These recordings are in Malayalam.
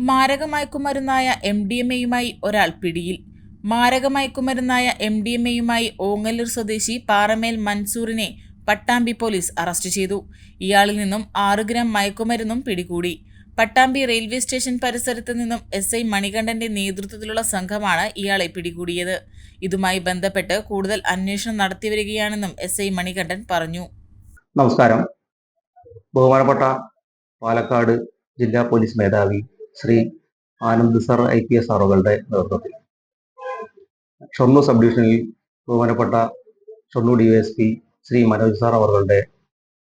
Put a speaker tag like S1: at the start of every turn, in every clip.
S1: മാരകമയക്കുമരുന്നായ MDMA-യുമായി ഒരാൾ പിടിയിൽ. മാരകമയക്കുമരുന്നായ MDMA-യുമായി ഓങ്ങല്ലൂർ സ്വദേശി പാറമേൽ മൻസൂറിനെ പട്ടാമ്പി പോലീസ് അറസ്റ്റ് ചെയ്തു. ഇയാളിൽ നിന്നും 6 ഗ്രാം മയക്കുമരുന്നും പിടികൂടി. പട്ടാമ്പി റെയിൽവേ സ്റ്റേഷൻ പരിസരത്ത് നിന്നും SI മണികണ്ഠന്റെ നേതൃത്വത്തിലുള്ള സംഘമാണ് ഇയാളെ പിടികൂടിയത്. ഇതുമായി ബന്ധപ്പെട്ട് കൂടുതൽ അന്വേഷണം നടത്തിവരികയാണെന്നും SI മണികണ്ഠൻ പറഞ്ഞു.
S2: നമസ്കാരം. ബഹുമാനപ്പെട്ട പാലക്കാട് ജില്ലാ പോലീസ് മേധാവി ശ്രീ ആനന്ദ് സർ IPS അവറുകളുടെ നേതൃത്വത്തിൽ ഷൊർണൂർ സബ് ഡിവിഷനിൽ ബഹുമാനപ്പെട്ട ഷൊർണൂർ DYSP ശ്രീ മനോജ് സാർ അവറുകളുടെ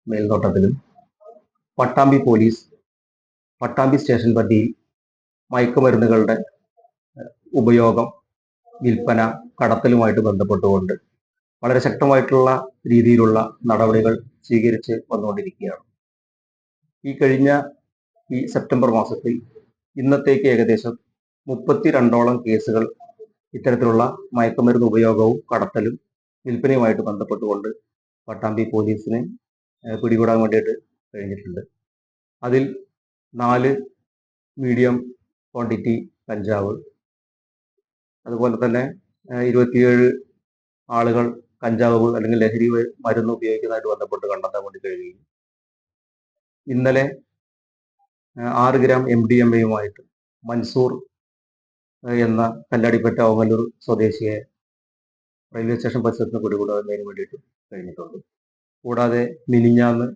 S2: മേൽനോട്ടത്തിലും പട്ടാമ്പി പോലീസ് പട്ടാമ്പി സ്റ്റേഷൻ പരിധിയിൽ മയക്കുമരുന്നുകളുടെ ഉപയോഗം, വിൽപ്പന, കടത്തലുമായിട്ട് ബന്ധപ്പെട്ടുകൊണ്ട് വളരെ ശക്തമായിട്ടുള്ള രീതിയിലുള്ള നടപടികൾ സ്വീകരിച്ച് വന്നുകൊണ്ടിരിക്കുകയാണ്. ഈ കഴിഞ്ഞ സെപ്റ്റംബർ മാസത്തിൽ ഇന്നത്തേക്ക് ഏകദേശം 32ഓളം കേസുകൾ ഇത്തരത്തിലുള്ള മയക്കുമരുന്ന് ഉപയോഗവും കടത്തലും വിൽപ്പനയുമായിട്ട് ബന്ധപ്പെട്ടുകൊണ്ട് പട്ടാമ്പി പോലീസിന് പിടികൂടാൻ വേണ്ടിയിട്ട് കഴിഞ്ഞിട്ടുണ്ട്. അതിൽ 4 മീഡിയം ക്വാണ്ടിറ്റി കഞ്ചാവ്, അതുപോലെ തന്നെ 27 ആളുകൾ കഞ്ചാവ് അല്ലെങ്കിൽ ലഹരി മരുന്ന് ഉപയോഗിക്കുന്നതായിട്ട് ബന്ധപ്പെട്ട് കണ്ടെത്താൻ വേണ്ടി കഴിയുകയും ഇന്നലെ 6 ഗ്രാം MDMA-യുമായിട്ട് മൻസൂർ എന്ന കല്ലാടിപ്പറ്റ ഓങ്ങല്ലൂർ സ്വദേശിയെ റെയിൽവേ സ്റ്റേഷൻ പരിസരത്ത് പിടികൂടുന്നതിന് വേണ്ടിയിട്ട് കഴിഞ്ഞിട്ടുണ്ട്. കൂടാതെ മിനിഞ്ഞാന്ന്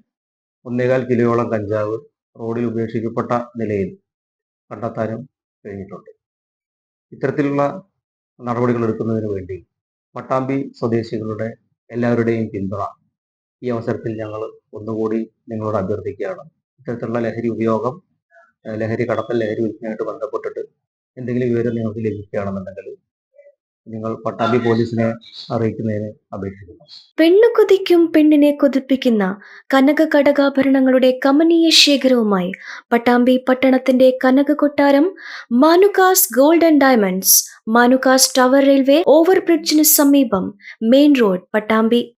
S2: 1.25 കിലോയോളം കഞ്ചാവ് റോഡിൽ ഉപേക്ഷിക്കപ്പെട്ട നിലയിൽ കണ്ടെത്താനും കഴിഞ്ഞിട്ടുണ്ട്. ഇത്തരത്തിലുള്ള നടപടികൾ എടുക്കുന്നതിന് വേണ്ടി പട്ടാമ്പി സ്വദേശികളുടെ എല്ലാവരുടെയും പിന്തുണ ഈ അവസരത്തിൽ ഞങ്ങൾ ഒന്നുകൂടി നിങ്ങളോട് അഭ്യർത്ഥിക്കുകയാണ്. ഇത്തരത്തിലുള്ള ലഹരി ഉപയോഗം, ലഹരി കടത്തൽ, ലഹരി വിൽപ്പനയായിട്ട് ബന്ധപ്പെട്ടിട്ട് എന്തെങ്കിലും വിവരം നിങ്ങൾക്ക് ലഭിക്കുകയാണെന്നുണ്ടെങ്കിൽ നിങ്ങൾ പട്ടാമ്പി പോലീസിനെ അറിയിക്കുന്നതിന് അപേക്ഷിക്കുന്നു.
S3: പെണ്ണു കൊതിക്കും പെണ്ണിനെ കൊതിപ്പിക്കുന്ന കനക കടകാഭരണങ്ങളുടെ കമനീയ ശേഖരവുമായി പട്ടാമ്പി പട്ടണത്തിന്റെ Kanaka Kottaram Manukas gold and diamonds, Manukas tower railway ഓവർബ്രിഡ്ജിന് സമീപം, മെയിൻ റോഡ്, പട്ടാമ്പി.